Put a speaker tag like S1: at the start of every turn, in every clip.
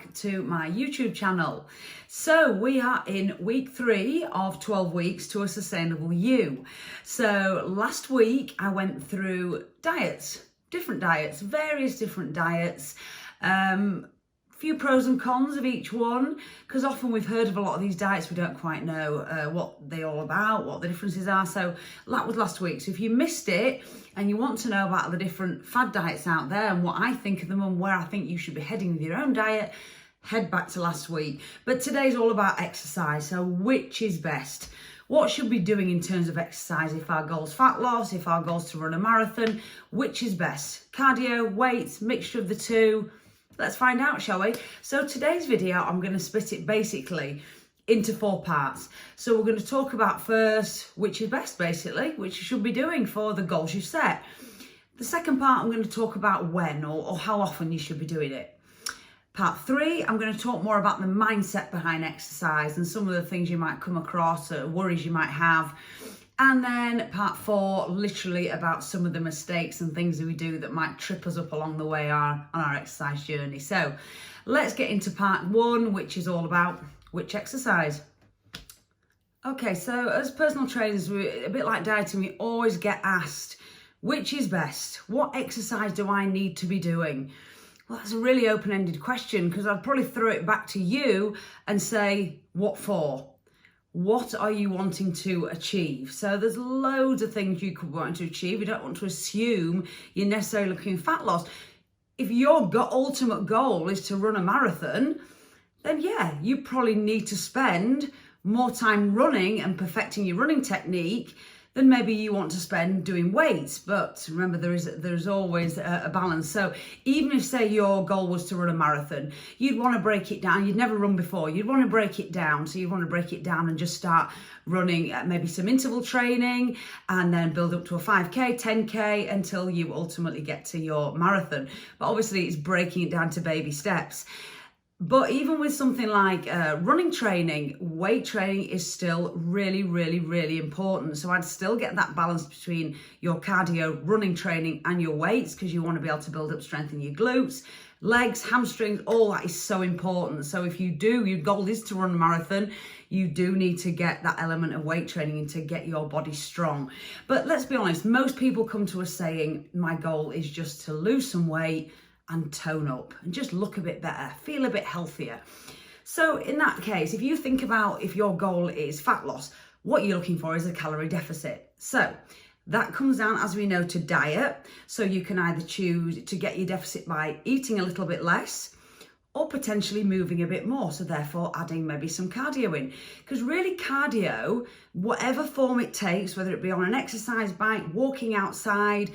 S1: back to my YouTube channel. So we are in week 3 of 12 weeks to a sustainable you. So last week I went through diets, various different diets, few pros and cons of each one, because often we've heard of a lot of these diets, we don't quite know what they're all about, what the differences are. So that was last week. So if you missed it and you want to know about the different fad diets out there and what I think of them and where I think you should be heading with your own diet, head back to last week. But today's all about exercise. So which is best? What should we be doing in terms of exercise? If our goal's fat loss, if our goal's to run a marathon, which is best? Cardio, weights, mixture of the two? Let's find out, shall we? So today's video, I'm going to split it basically into 4 parts. So we're going to talk about first, which is best basically, which you should be doing for the goals you've set. The second part, I'm going to talk about when or how often you should be doing it. Part 3, I'm going to talk more about the mindset behind exercise and some of the things you might come across, worries you might have. And then part 4, literally about some of the mistakes and things that we do that might trip us up along the way on our exercise journey. So let's get into part 1, which is all about which exercise. Okay, so as personal trainers, we're a bit like dieting, we always get asked, which is best? What exercise do I need to be doing? Well, that's a really open-ended question, because I'd probably throw it back to you and say, what for? What are you wanting to achieve? So there's loads of things you could want to achieve. You don't want to assume you're necessarily looking at fat loss. If your ultimate goal is to run a marathon, then yeah, you probably need to spend more time running and perfecting your running technique than maybe you want to spend doing weights. But remember, there's always a balance. So even if, say, your goal was to run a marathon, you'd want to break it down. You'd never run before. You'd want to break it down. So you want to break it down and just start running maybe some interval training and then build up to a 5K, 10K until you ultimately get to your marathon. But obviously it's breaking it down to baby steps. But even with something like running training, weight training is still really, really, really important. So I'd still get that balance between your cardio, running training and your weights, because you want to be able to build up strength in your glutes, legs, hamstrings, all that is so important. So if your goal is to run a marathon, you do need to get that element of weight training in to get your body strong. But let's be honest, most people come to us saying, my goal is just to lose some weight and tone up and just look a bit better, feel a bit healthier. So in that case, if you think about if your goal is fat loss, what you're looking for is a calorie deficit. So that comes down, as we know, to diet. So you can either choose to get your deficit by eating a little bit less or potentially moving a bit more. So therefore adding maybe some cardio in, because really cardio, whatever form it takes, whether it be on an exercise bike, walking outside,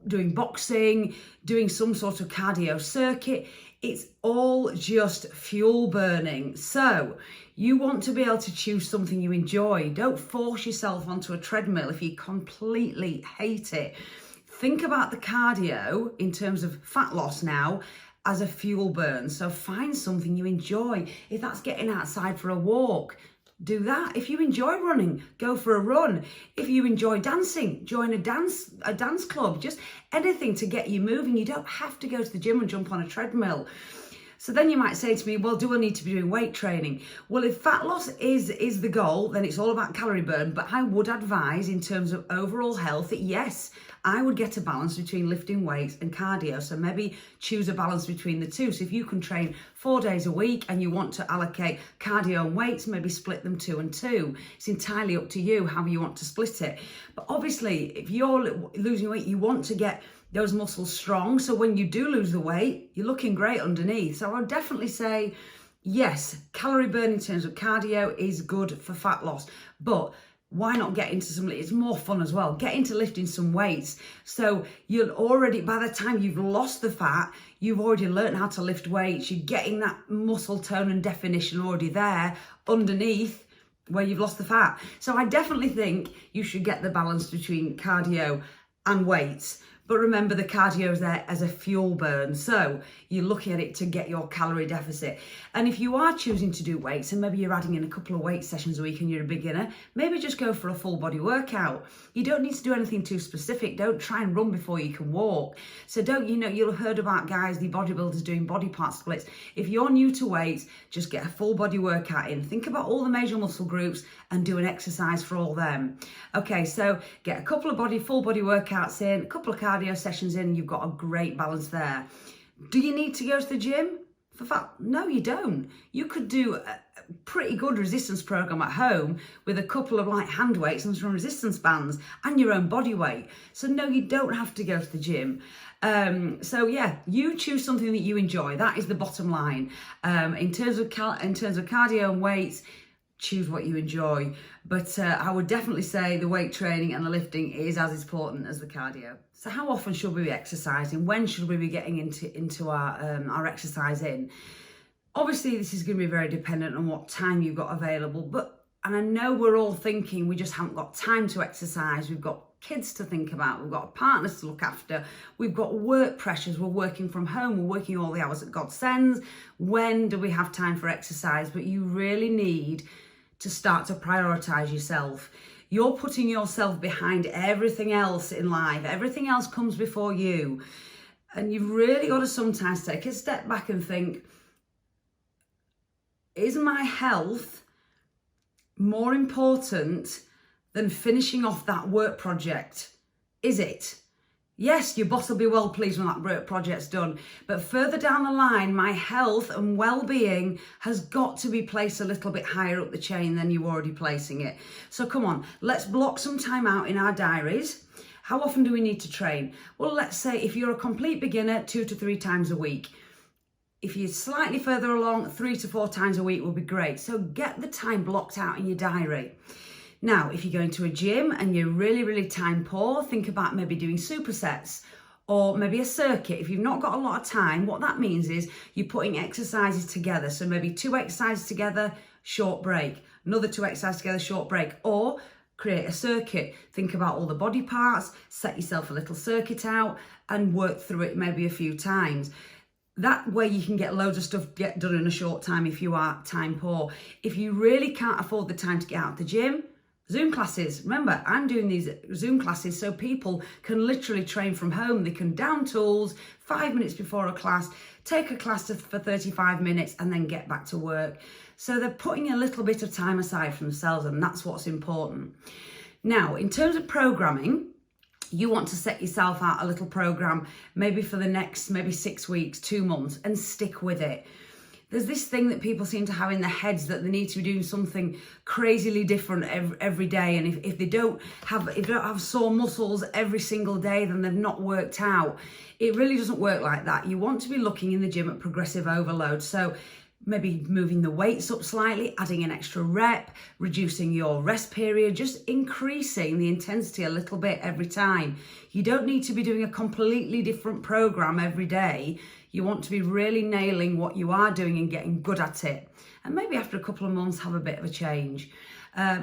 S1: doing boxing, doing some sort of cardio circuit, it's all just fuel burning. So you want to be able to choose something you enjoy. Don't force yourself onto a treadmill if you completely hate it. Think about the cardio in terms of fat loss now as a fuel burn. So find something you enjoy. If that's getting outside for a walk, do that. If you enjoy running, go for a run. If you enjoy dancing, join a dance club. Just anything to get you moving. You don't have to go to the gym and jump on a treadmill. So then you might say to me, well, do I need to be doing weight training? Well, if fat loss is the goal, then it's all about calorie burn. But I would advise in terms of overall health, yes, I would get a balance between lifting weights and cardio. So maybe choose a balance between the two. So if you can train 4 days a week and you want to allocate cardio and weights, maybe split them 2 and 2. It's entirely up to you how you want to split it. But obviously, if you're losing weight, you want to get those muscles strong. So when you do lose the weight, you're looking great underneath. So I would definitely say, yes, calorie burn in terms of cardio is good for fat loss. But why not get into something? It's more fun as well. Get into lifting some weights. So you'll already, by the time you've lost the fat, you've already learned how to lift weights. You're getting that muscle tone and definition already there underneath where you've lost the fat. So I definitely think you should get the balance between cardio and weights. But remember, the cardio is there as a fuel burn. So you're looking at it to get your calorie deficit. And if you are choosing to do weights, and maybe you're adding in a couple of weight sessions a week and you're a beginner, maybe just go for a full body workout. You don't need to do anything too specific. Don't try and run before you can walk. So you'll have heard about guys, the bodybuilders doing body part splits. If you're new to weights, just get a full body workout in. Think about all the major muscle groups and do an exercise for all them. Okay, so get a couple of full body workouts in, a couple of cardio sessions in, you've got a great balance there. Do you need to go to the gym? For fact, no, you don't. You could do a pretty good resistance program at home with a couple of light hand weights and some resistance bands and your own body weight. So no, you don't have to go to the gym. So yeah, you choose something that you enjoy. That is the bottom line. In terms of cardio and weights, choose what you enjoy. But I would definitely say the weight training and the lifting is as important as the cardio. So how often should we be exercising? When should we be getting into our exercise in? Obviously, this is going to be very dependent on what time you've got available. And I know we're all thinking we just haven't got time to exercise. We've got kids to think about. We've got partners to look after. We've got work pressures. We're working from home. We're working all the hours that God sends. When do we have time for exercise? But you really need to start to prioritize yourself. You're putting yourself behind everything else in life. Everything else comes before you. And you've really got to sometimes take a step back and think, is my health more important than finishing off that work project? Is it? Yes, your boss will be well pleased when that work project's done. But further down the line, my health and well-being has got to be placed a little bit higher up the chain than you're already placing it. So come on, let's block some time out in our diaries. How often do we need to train? Well, let's say if you're a complete beginner, 2 to 3 times a week. If you're slightly further along, 3 to 4 times a week will be great. So get the time blocked out in your diary. Now, if you're going to a gym and you're really, really time poor, think about maybe doing supersets or maybe a circuit. If you've not got a lot of time, what that means is you're putting exercises together. So maybe 2 exercises together, short break, another 2 exercises together, short break, or create a circuit. Think about all the body parts, set yourself a little circuit out and work through it maybe a few times. That way you can get loads of stuff done in a short time if you are time poor. If you really can't afford the time to get out of the gym, Zoom classes. Remember, I'm doing these Zoom classes so people can literally train from home. They can down tools 5 minutes before a class, take a class for 35 minutes and then get back to work. So they're putting a little bit of time aside for themselves, and that's what's important. Now, in terms of programming, you want to set yourself out a little program, maybe for the next 6 weeks, 2 months, and stick with it. There's this thing that people seem to have in their heads that they need to be doing something crazily different every day. And if they don't have sore muscles every single day, then they've not worked out. It really doesn't work like that. You want to be looking in the gym at progressive overload. So maybe moving the weights up slightly, adding an extra rep, reducing your rest period, just increasing the intensity a little bit every time. You don't need to be doing a completely different program every day. You want to be really nailing what you are doing and getting good at it. And maybe after a couple of months, have a bit of a change.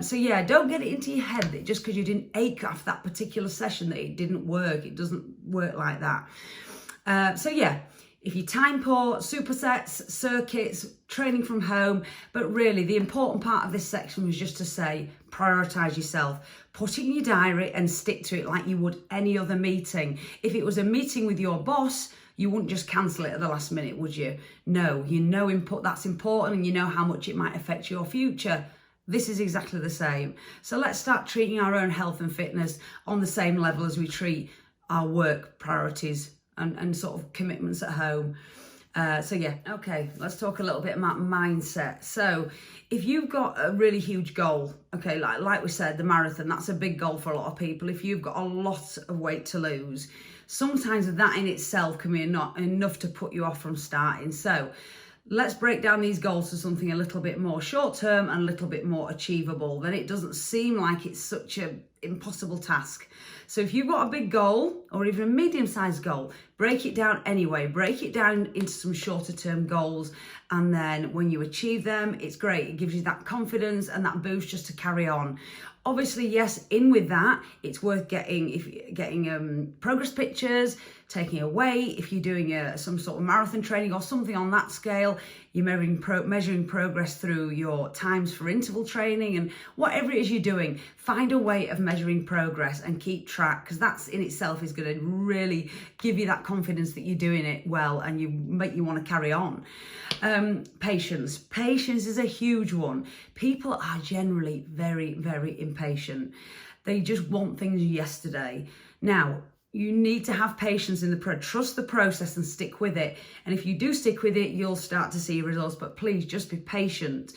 S1: So yeah, don't get it into your head that just because you didn't ache off that particular session that it didn't work. It doesn't work like that. So yeah, if you're time poor, supersets, circuits, training from home, but really the important part of this section was just to say, prioritize yourself. Put it in your diary and stick to it like you would any other meeting. If it was a meeting with your boss, you wouldn't just cancel it at the last minute, would you? No, you know that's important and you know how much it might affect your future. This is exactly the same. So let's start treating our own health and fitness on the same level as we treat our work priorities and sort of commitments at home. So yeah, okay, let's talk a little bit about mindset. So if you've got a really huge goal, okay, like we said, the marathon, that's a big goal for a lot of people. If you've got a lot of weight to lose, sometimes that in itself can be not enough to put you off from starting. So let's break down these goals to something a little bit more short term and a little bit more achievable. Then it doesn't seem like it's such a impossible task. So if you've got a big goal or even a medium-sized goal, break it down anyway. Break it down into some shorter term goals, and then when you achieve them, it's great. It gives you that confidence and that boost just to carry on. Obviously, yes, in with that, it's worth getting progress pictures, taking a weight. If you're doing some sort of marathon training or something on that scale, you're measuring progress through your times for interval training and whatever it is you're doing. Find a way of measuring progress and keep track, because that's in itself is going to really give you that confidence that you're doing it well and you make you want to carry on. Patience. Patience is a huge one. People are generally very, very impatient. They just want things yesterday. Now, you need to have patience in trust the process and stick with it. And if you do stick with it, you'll start to see results, but please just be patient.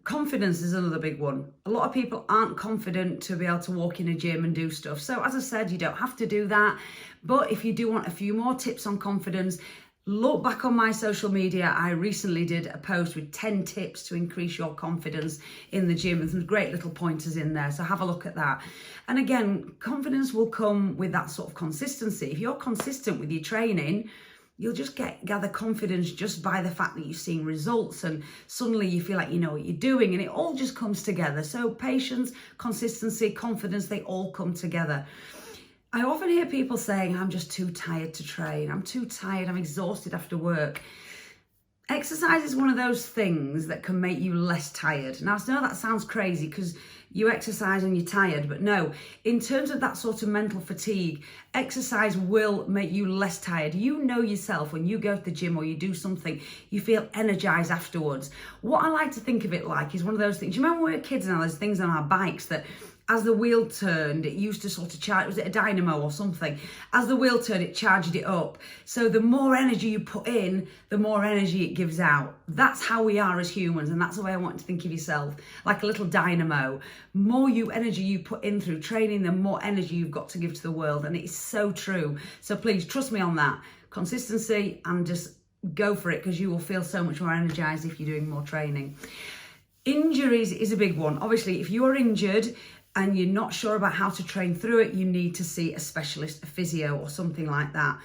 S1: Confidence is another big one. A lot of people aren't confident to be able to walk in a gym and do stuff. So as I said, you don't have to do that. But if you do want a few more tips on confidence, look back on my social media. I recently did a post with 10 tips to increase your confidence in the gym, and some great little pointers in there. So have a look at that. And again, confidence will come with that sort of consistency. If you're consistent with your training, you'll just gather confidence just by the fact that you've seen results, and suddenly you feel like you know what you're doing, and it all just comes together. So patience, consistency, confidence, they all come together. I often hear people saying, I'm just too tired to train. I'm too tired. I'm exhausted after work. Exercise is one of those things that can make you less tired. Now, I know that sounds crazy because you exercise and you're tired, but no, in terms of that sort of mental fatigue, exercise will make you less tired. You know yourself, when you go to the gym or you do something, you feel energized afterwards. What I like to think of it like is one of those things. You remember when we were kids and there's things on our bikes that as the wheel turned, it used to sort of charge, was it a dynamo or something? As the wheel turned, it charged it up. So the more energy you put in, the more energy it gives out. That's how we are as humans, and that's the way I want to think of yourself, like a little dynamo. More energy you put in through training, the more energy you've got to give to the world, and it's so true. So please trust me on that. Consistency, and just go for it, because you will feel so much more energized if you're doing more training. Injuries is a big one. Obviously, if you are injured and you're not sure about how to train through it, you need to see a specialist, a physio or something like that.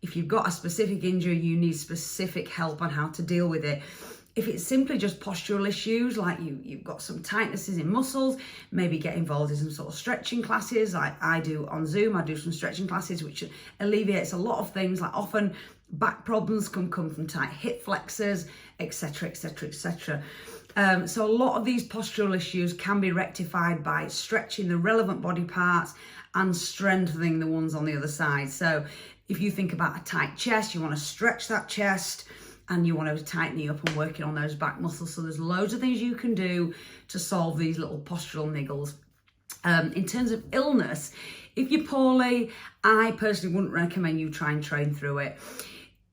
S1: If you've got a specific injury, you need specific help on how to deal with it. If it's simply just postural issues, like you've got some tightnesses in muscles, maybe get involved in some sort of stretching classes, like I do on Zoom. I do some stretching classes, which alleviates a lot of things, like often back problems can come from tight hip flexors, etc., etc., etc. So a lot of these postural issues can be rectified by stretching the relevant body parts and strengthening the ones on the other side. So if you think about a tight chest, you want to stretch that chest and you want to tighten you up and working on those back muscles. So there's loads of things you can do to solve these little postural niggles. In terms of illness, if you're poorly, I personally wouldn't recommend you try and train through it.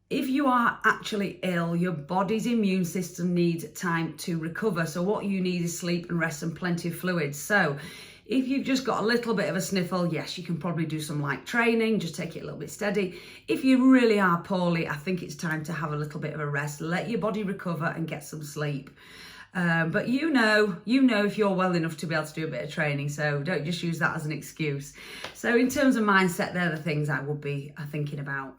S1: If you are actually ill, your body's immune system needs time to recover. So what you need is sleep and rest and plenty of fluids. So if you've just got a little bit of a sniffle, yes, you can probably do some light training, just take it a little bit steady. If you really are poorly, I think it's time to have a little bit of a rest, let your body recover and get some sleep. But you know if you're well enough to be able to do a bit of training, so don't just use that as an excuse. So in terms of mindset, they're the things I would be thinking about.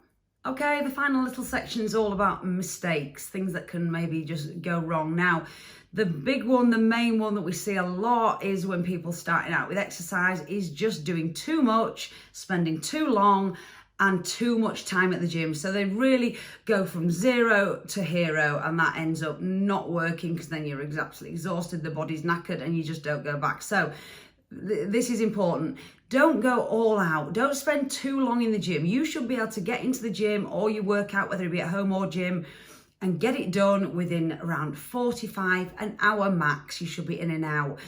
S1: Okay, the final little section is all about mistakes, things that can maybe just go wrong. Now, the big one, the main one that we see a lot is when people starting out with exercise is just doing too much, spending too long and too much time at the gym. So they really go from zero to hero, and that ends up not working because then you're absolutely exhausted, the body's knackered, and you just don't go back. So this is important. Don't go all out. Don't spend too long in the gym. You should be able to get into the gym or you work out, whether it be at home or gym, and get it done within around 45, an hour max. You should be in and out.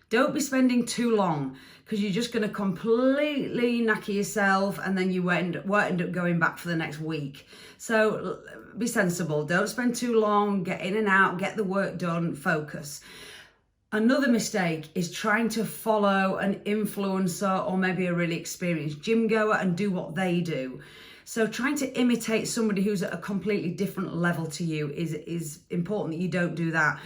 S1: Don't be spending too long, because you're just going to completely knacker yourself, and then you won't end up going back for the next week. So be sensible. Don't spend too long. Get in and out. Get the work done. Focus. Another mistake is trying to follow an influencer or maybe a really experienced gym goer and do what they do. So trying to imitate somebody who's at a completely different level to you is important that you don't do that.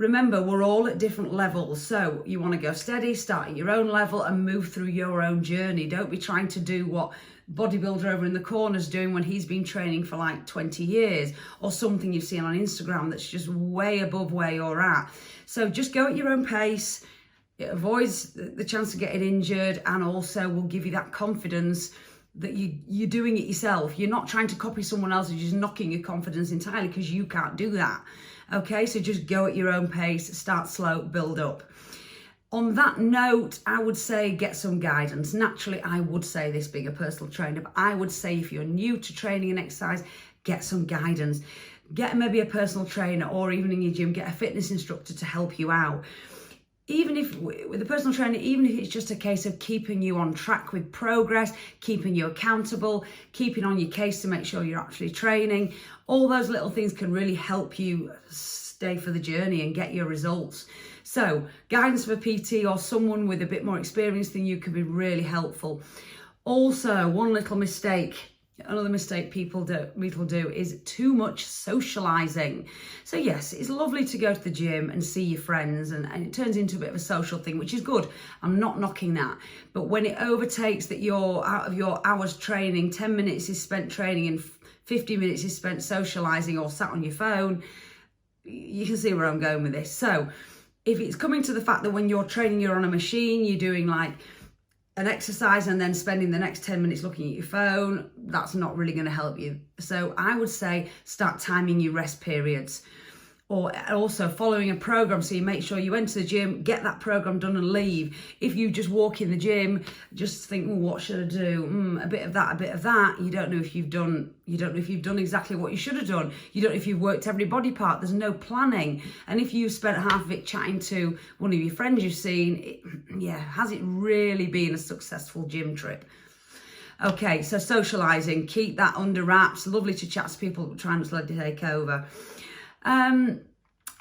S1: Remember, we're all at different levels. So you want to go steady, start at your own level and move through your own journey. Don't be trying to do what bodybuilder over in the corner's doing when he's been training for like 20 years, or something you've seen on Instagram that's just way above where you're at. So just go at your own pace. It avoids the chance of getting injured, and also will give you that confidence that you're doing it yourself. You're not trying to copy someone else who's just knocking your confidence entirely, because you can't do that. Okay, so just go at your own pace, start slow, build up. On that note, I would say get some guidance. Naturally, I would say this being a personal trainer, but I would say if you're new to training and exercise, get some guidance. Get maybe a personal trainer, or even in your gym, get a fitness instructor to help you out. Even if with a personal trainer, even if it's just a case of keeping you on track with progress, keeping you accountable, keeping on your case to make sure you're actually training, all those little things can really help you stay for the journey and get your results. So guidance of a PT or someone with a bit more experience than you can be really helpful. Also, one little mistake, another mistake people do is too much socializing. So yes, it's lovely to go to the gym and see your friends, and it turns into a bit of a social thing, which is good. I'm not knocking that. But when it overtakes that you're out of your hours training, 10 minutes is spent training and 50 minutes is spent socializing or sat on your phone, you can see where I'm going with this. So if it's coming to the fact that when you're training, you're on a machine, you're doing like an exercise and then spending the next 10 minutes looking at your phone, that's not really going to help you. So I would say start timing your rest periods, or also following a program. So you make sure you enter the gym, get that program done and leave. If you just walk in the gym, just think, well, what should I do? A bit of that, a bit of that. You don't know if you've done exactly what you should have done. You don't know if you've worked every body part. There's no planning. And if you've spent half of it chatting to one of your friends you've seen, has it really been a successful gym trip? Okay, so socializing, keep that under wraps. Lovely to chat to people trying to take over. And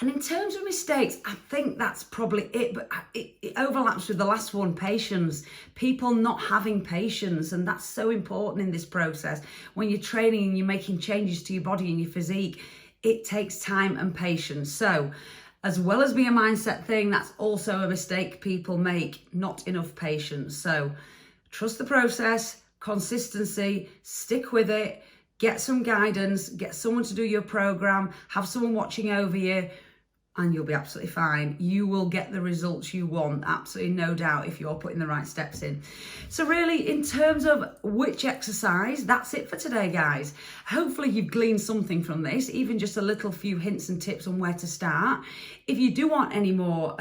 S1: in terms of mistakes, I think that's probably it, but it overlaps with the last one, patience. People not having patience, and that's so important in this process. When you're training and you're making changes to your body and your physique, it takes time and patience. So as well as being a mindset thing, that's also a mistake people make, not enough patience. So trust the process, consistency, stick with it. Get some guidance, get someone to do your program, have someone watching over you, and you'll be absolutely fine. You will get the results you want, absolutely no doubt, if you're putting the right steps in. So really, in terms of which exercise, that's it for today, guys. Hopefully you've gleaned something from this, even just a little few hints and tips on where to start. If you do want any more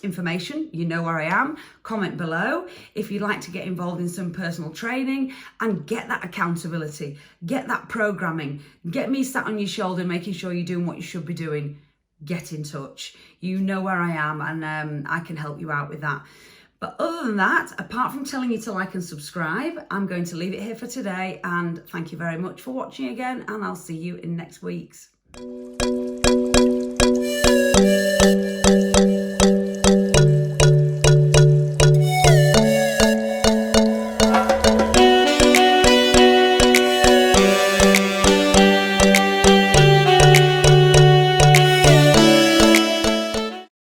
S1: information, you know where I am. Comment below if you'd like to get involved in some personal training and get that accountability, get that programming, get me sat on your shoulder making sure you're doing what you should be doing. Get in touch. You know where I am, and I can help you out with that. But other than that, apart from telling you to like and subscribe, I'm going to leave it here for today, and thank you very much for watching again, and I'll see you in next week's.